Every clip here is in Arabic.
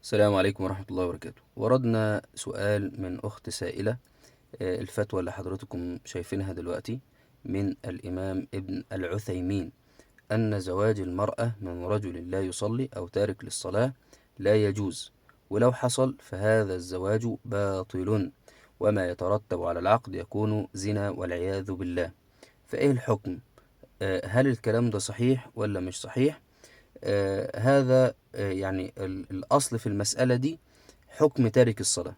السلام عليكم ورحمة الله وبركاته. وردنا سؤال من أخت سائلة. الفتوى اللي حضرتكم شايفينها دلوقتي من الإمام ابن العثيمين أن زواج المرأة من رجل لا يصلي أو تارك للصلاة لا يجوز، ولو حصل فهذا الزواج باطل، وما يترتب على العقد يكون زنا والعياذ بالله. فإيه الحكم؟ هل الكلام ده صحيح ولا مش صحيح؟ هذا يعني الأصل في المسألة دي حكم تارك الصلاة،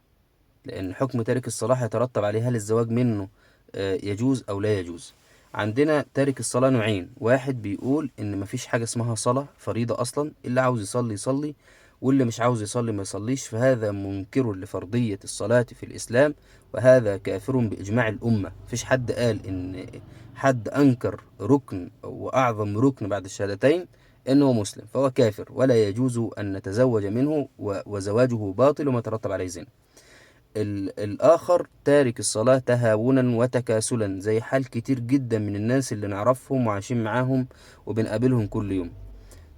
لأن حكم تارك الصلاة هيترتب عليه هل الزواج منه يجوز أو لا يجوز. عندنا تارك الصلاة نوعين: واحد بيقول إن مفيش حاجة اسمها صلاة فريضة أصلا، اللي عاوز يصلي يصلي واللي مش عاوز يصلي ما يصليش، فهذا منكر لفرضية الصلاة في الإسلام، وهذا كافر بإجماع الأمة. مفيش حد قال إن حد أنكر ركن وأعظم ركن بعد الشهادتين إنه مسلم، فهو كافر ولا يجوز أن نتزوج منه، وزواجه باطل وما ترتب عليه زنا. الآخر تارك الصلاة تهاونا وتكاسلا، زي حال كتير جدا من الناس اللي نعرفهم وعايشين معاهم وبنقابلهم كل يوم.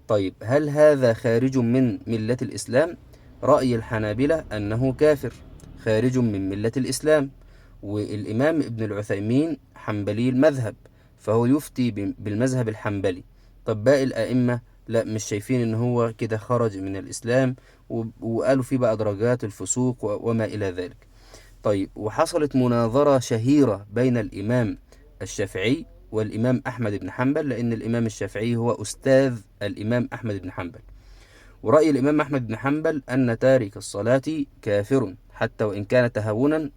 طيب، هل هذا خارج من ملة الإسلام؟ رأي الحنابلة أنه كافر خارج من ملة الإسلام، والإمام ابن العثيمين حنبلي المذهب، فهو يفتي بالمذهب الحنبلي. طب باقي الأئمة لا، مش شايفين إن هو كده خرج من الإسلام، وقالوا فيه بقى درجات الفسوق وما إلى ذلك. طيب، وحصلت مناظرة شهيرة بين الإمام الشافعي والإمام أحمد بن حنبل، لأن الإمام الشافعي هو أستاذ الإمام أحمد بن حنبل. ورأي الإمام أحمد بن حنبل أن تارك الصلاة كافر حتى وإن كان تهاونا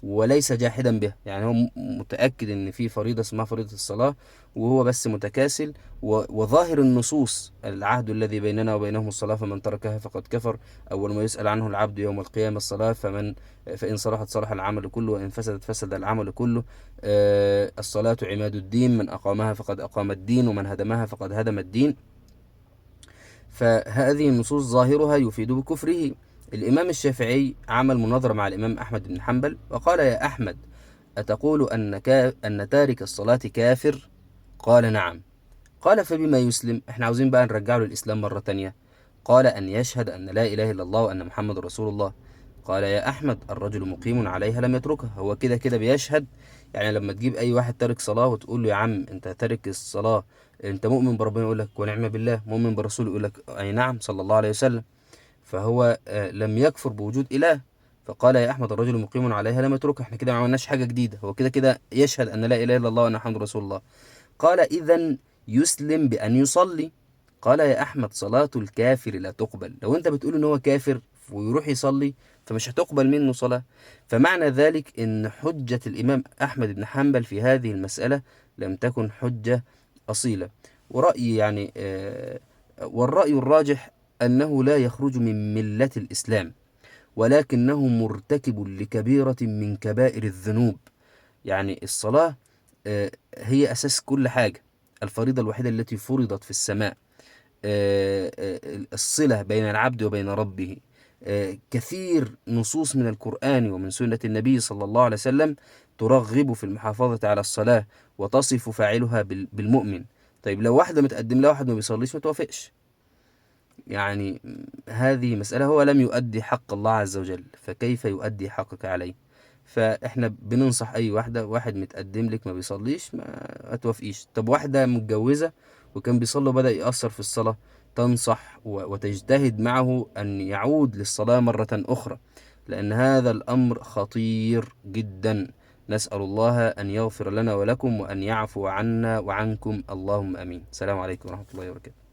وليس جاحدا بها، يعني هو متأكد إن في فريضة اسمها فريضة الصلاة، وهو بس متكاسل. وظاهر النصوص: العهد الذي بيننا وبينهم الصلاة فمن تركها فقد كفر، أول ما يسأل عنه العبد يوم القيامة الصلاة، فإن صلحت صلح العمل كله وإن فسدت فسد العمل كله. الصلاة عماد الدين، من أقامها فقد أقام الدين ومن هدمها فقد هدم الدين. فهذه النصوص ظاهرها يفيد بكفره. الإمام الشافعي عمل مناظرة مع الإمام أحمد بن حنبل وقال: يا أحمد، أتقول أن تارك الصلاة كافر؟ قال: نعم. قال: فبما يسلم؟ احنا عاوزين بقى نرجعه للإسلام مرة تانية. قال: أن يشهد أن لا إله إلا الله وأن محمد رسول الله. قال: يا أحمد، الرجل مقيم عليها لم يتركها. هو كده كده بيشهد. يعني لما تجيب أي واحد تارك صلاة وتقول له: يا عم أنت تارك الصلاة، أنت مؤمن بربنا؟ يقول لك: ونعم بالله. مؤمن برسول؟ يقول لك: أي نعم، صلى الله عليه وسلم. فهو لم يكفر بوجود إله. فقال: يا أحمد، الرجل مقيم عليها لم يتركها. احنا كده ما عملناش حاجة جديدة، هو كده كده يشهد أن لا إله إلا الله وأن محمد رسول الله. قال: إذن يسلم بأن يصلي. قال: يا أحمد، صلاة الكافر لا تقبل. لو أنت بتقول إن هو كافر ويروح يصلي فمش هتقبل منه صلاة. فمعنى ذلك إن حجة الإمام أحمد بن حنبل في هذه المسألة لم تكن حجة أصيلة. ورأيي يعني والرأي الراجح أنه لا يخرج من ملة الإسلام، ولكنه مرتكب لكبيرة من كبائر الذنوب. يعني الصلاة هي أساس كل حاجة، الفريضة الوحيدة التي فرضت في السماء، الصلة بين العبد وبين ربه. كثير نصوص من القرآن ومن سنة النبي صلى الله عليه وسلم ترغب في المحافظة على الصلاة وتصف فاعلها بالمؤمن. طيب، لو واحدة متقدم لها واحد ما بيصليش ما توافقش. يعني هذه مسألة، هو لم يؤدي حق الله عز وجل، فكيف يؤدي حقك عليه؟ فاحنا بننصح اي واحد متقدم لك ما بيصليش ما توافقيش. طب واحدة متجوزة وكان بيصلي وبدأ يأثر في الصلاة، تنصح وتجتهد معه أن يعود للصلاة مرة أخرى، لأن هذا الأمر خطير جدا. نسأل الله أن يغفر لنا ولكم وأن يعفو عنا وعنكم، اللهم أمين. السلام عليكم ورحمة الله وبركاته.